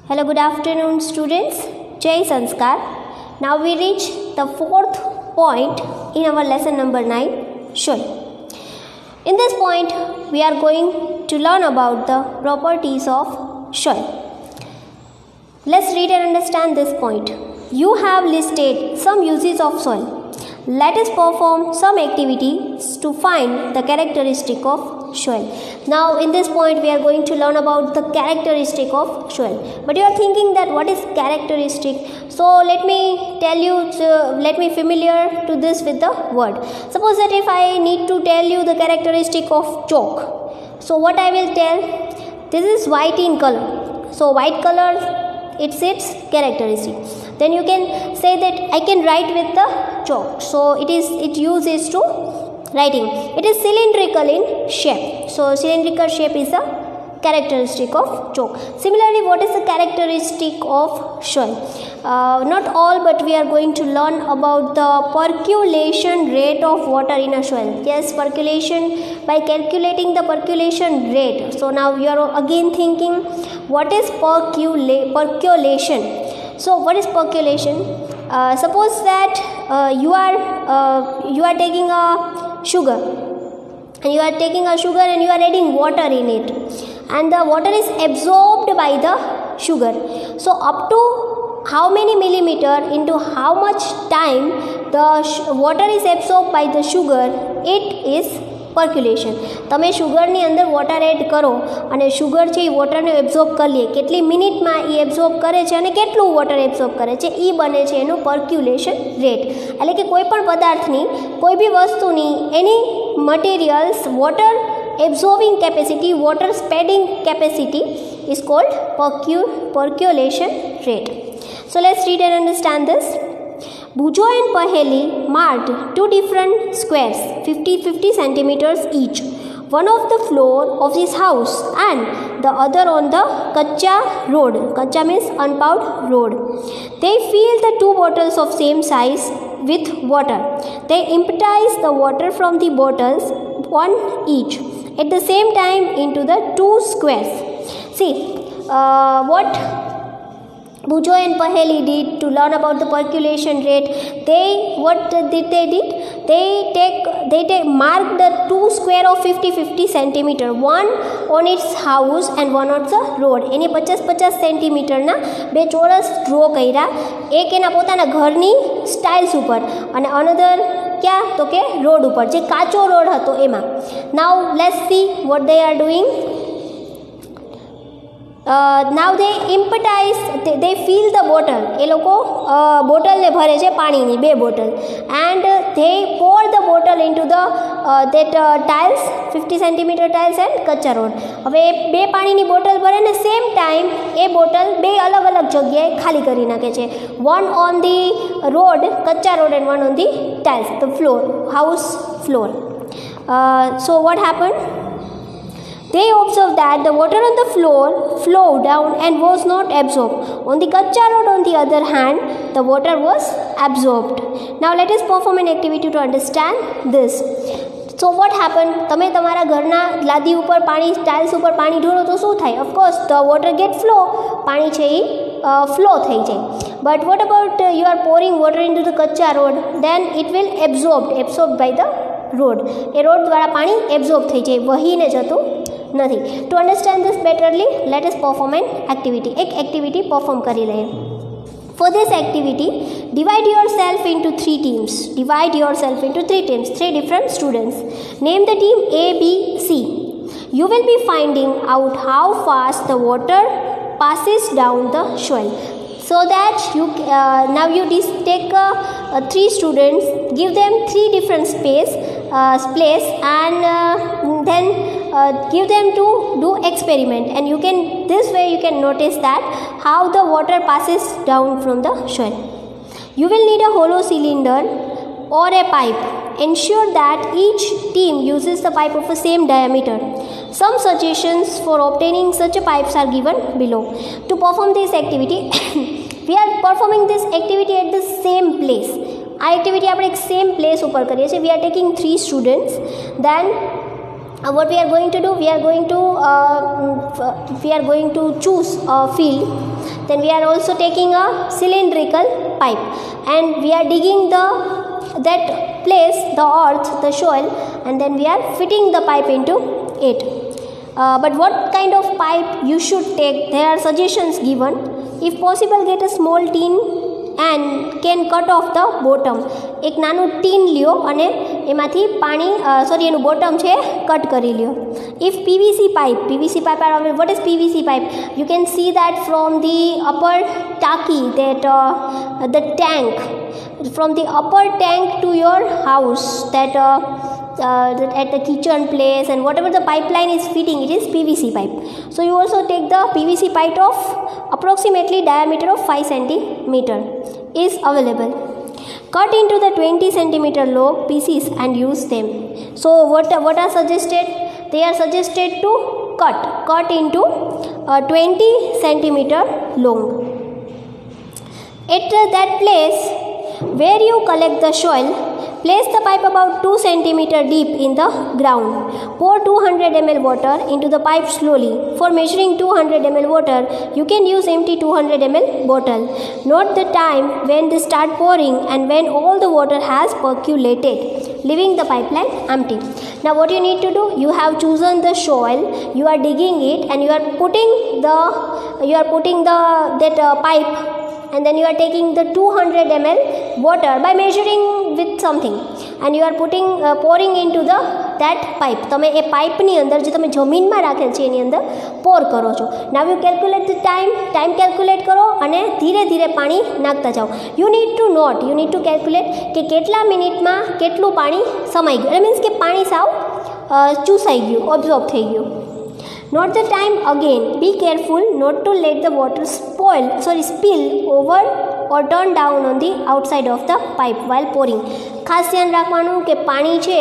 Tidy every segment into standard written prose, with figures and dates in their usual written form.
Hello, good afternoon, students. Jai Sanskar. Now we reach the fourth point in our lesson number 9, soil. In this point, we are going to learn about the properties of soil. Let's read and understand this point. You have listed some uses of soil. Let us perform some activities to find the characteristic of soil. Now in this point we are going to learn about the characteristic of soil. But you are thinking that what is characteristic? So let me tell you, let me familiar to this with the word. Suppose that if I need to tell you the characteristic of chalk. So what I will tell, this is white in color. So white color, it's its characteristic. Then you can say that I can write with the chalk. So it uses to writing. It is cylindrical in shape. So cylindrical shape is a characteristic of chalk. Similarly, what is the characteristic of soil? Not all, but we are going to learn about the percolation rate of water in a soil. Yes, percolation, by calculating the percolation rate. So now you are again thinking, what is percolation? So what is percolation? Suppose that you are taking a sugar, and you are adding water in it, and the water is absorbed by the sugar. So up to how many millimeter into how much time the water is absorbed by the sugar, it is percolation. તમે શુગરની અંદર water add કરો અને sugar છે એ વોટરને absorb કરી લે, કેટલી મિનિટમાં એ absorb કરે છે અને કેટલું વોટર એબ્ઝોર્બ કરે છે, એ બને છે એનું પર્ક્યુલેશન રેટ. એટલે કે કોઈ પણ પદાર્થની, કોઈ બી વસ્તુની, એની materials water absorbing capacity, water spreading capacity is called percolation rate. So let's read and understand this. Bhujo and Paheli marked two different squares, 50 centimeters each, one of the floor of his house and the other on the kacha road. Kacha means unpaved road. They filled the two bottles of same size with water. They emptied the water from the bottles, one each, at the same time into the two squares. See, what Bhujo and Paheli did to learn about the percolation rate, what did they did? They marked the two square of 50 centimeter, one on its house and one on the road. એની 50 સેન્ટીમીટરના બે ચોરસ draw કર્યા, એક એના પોતાના ઘરની styles ઉપર અને another ક્યાં તો કે રોડ ઉપર, જે કાચો રોડ હતો એમાં. Now let's see what they are doing. Now they emptize, they fill the bottle. એ લોકો બોટલને ભરે છે પાણીની, બે bottle, and they pour the bottle into the tiles, 50 centimeter tiles and Kaccha road. હવે બે પાણીની બોટલ ભરે ને સેમ ટાઈમ એ બોટલ બે અલગ અલગ જગ્યાએ ખાલી કરી નાખે છે. One on the road, kachcha road, and one on the tiles, the floor, house floor. So what happened? They observed that the water on the floor flowed down and was not absorbed. On the kacha road, on the other hand, the water was absorbed. Now let us perform an activity to understand this. So what happened? તમે તમારા ઘરના લાદી ઉપર પાણી, tiles ઉપર પાણી ઢોળો તો શું થાય? Of course the water get flow, પાણી છે એ flow થઈ જાય. But what about you are pouring water into the kacha road? Then it will absorbed by the road. A road દ્વારા પાણી એબ્ઝોર્બ થઈ જાય, વહીને જતું નથી. To understand this betterly, let us perform an activity. એક activity perform કરી લઈએ. For this activity, divide yourself into three teams. Three different students. Name the team A, B, C. You will be finding out how fast the water passes down the soil. So that now you take three students, give them three different place, and then give them to do experiment, and this way you can notice that how the water passes down from the soil. You will need a hollow cylinder or a pipe. Ensure that each team uses the pipe of the same diameter. Some suggestions for obtaining such a pipes are given below. To perform this activity, we are performing this activity at the same place. આ activity આપણે એક same place ઉપર કરીએ છીએ. We are taking three students. Then what we are going to do, we are going to choose a field. Then we are also taking a cylindrical pipe and we are digging that place, the earth, the soil, and then we are fitting the pipe into it. But what kind of pipe you should take, there are suggestions given. If possible, get a small tin and can cut off the bottom. एक नानु tin लियो અને એમાંથી પાણી એનું bottom છે cut કરી લ્યો. If PVC pipe are, what is PVC pipe? You can see that from the upper taki, that the tank, from the upper tank to your house, that at the kitchen place and whatever the pipeline is fitting, it is PVC pipe. So you also take the PVC pipe of approximately diameter of 5 centimeter is available. Cut into the 20 centimeter long pieces and use them. So what are suggested? They are suggested to cut into 20 centimeter long. At that place where you collect the soil, place the pipe about 2 cm deep in the ground. Pour 200 ml water into the pipe slowly. For measuring 200 ml water, you can use empty 200 ml bottle. Note the time when they start pouring and when all the water has percolated, leaving the pipeline empty. Now what you need to do, you have chosen the soil, you are digging it and you are putting that pipe, and then you are taking the 200 ml water by measuring with something and you are pouring into that pipe. તમે એ પાઇપની અંદર જે તમે જમીનમાં રાખેલ છે એની અંદર પોર કરો છો. Now you calculate the time calculate કરો અને ધીરે ધીરે પાણી નાખતા જાઓ. યુ નીડ ટુ કેલ્ક્યુલેટ કે કેટલા મિનિટમાં કેટલું પાણી સમાઈ ગયું, મીન્સ કે પાણી સાવ ચૂસાઈ ગયું, ઓબ્ઝોર્બ થઈ ગયું. Note the time again. Be careful not to let the water spill over or turn down on the outside of the pipe while pouring. ખાસ ધ્યાન રાખવાનું કે પાણી છે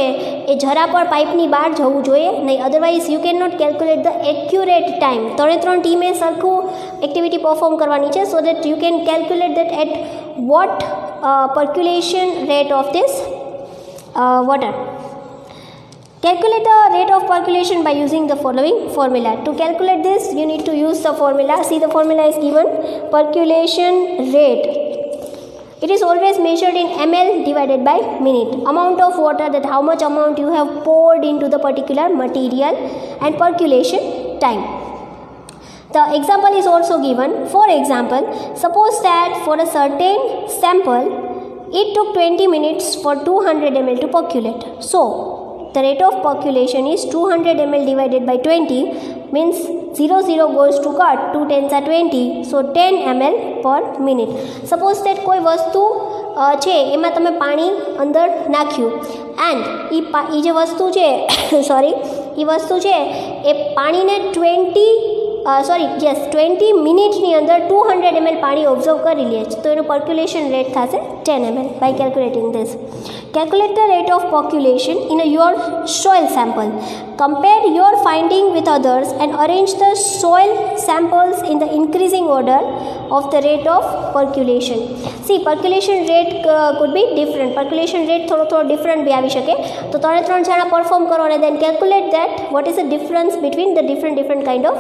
એ જરા પણ પાઇપની બહાર જવું જોઈએ નહીં, otherwise you can not calculate the accurate time. 3 ટીમે સરખું એક્ટિવિટી પરફોર્મ કરવાની છે, so that you can calculate that at what percolation rate of this water. Calculate the rate of percolation by using the following formula. To calculate this, you need to use the formula. See, the formula is given. Percolation rate, it is always measured in ml divided by minute. Amount of water, that how much amount you have poured into the particular material, and percolation time. The example is also given. For example, suppose that for a certain sample it took 20 minutes for 200 ml to percolate. So the rate of percolation is 200 ml divided by 20, means 0 goes to cut, 2 10s are 20, so 10 ml per minute. Suppose that કોઈ વસ્તુ છે એમાં તમે પાણી અંદર નાખ્યું and એ જે વસ્તુ છે એ વસ્તુ છે એ પાણીને 20 મિનિટની અંદર 200 ml પાણી ઓબ્ઝર્વ કરી લે છે, તો એનું પર્ક્યુલેશન રેટ થશે 10 ml. By calculating this, calculate the rate of percolation in your soil sample. Compare your finding with others and arrange the soil samples in the increasing order of the rate of percolation. See, percolation rate could be different. Percolation rate થોડો different બી આવી શકે. તો 3 જણા perform કરો અને then calculate that what is the difference between the different kind of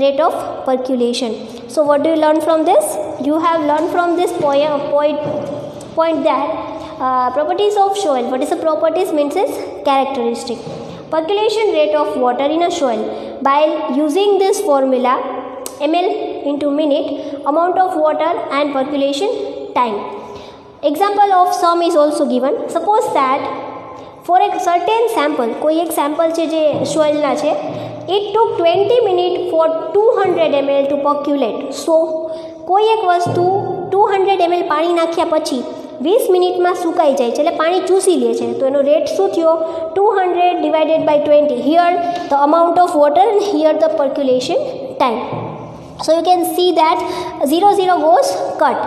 rate of percolation. So what do you learn from this? You have learned from this point that properties of soil. What is the properties? Means is characteristic. Percolation rate of water in a soil. By using this formula, ml into minute, amount of water and percolation time. Example of sum is also given. Suppose that for a certain sample, કોઈ એક sample છે જે સોઇલના છે, it took 20 minutes for 200 ml to percolate. So કોઈ એક વસ્તુ 200 ml પાણી નાખ્યા પછી 20 મિનિટમાં સુકાઈ જાય છે, એટલે પાણી ચૂસી લે છે, તો એનો રેટ શું થયો? 200 divided by 20. Here the amount of water and here the percolation time. So you can see that 0 goes cut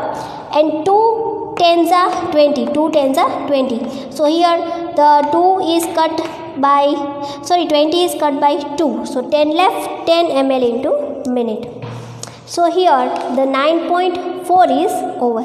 and 2 10s are 20. So here the 20 is cut by 2, so 10 left, 10 ml into minute. So here the 9.4 is over.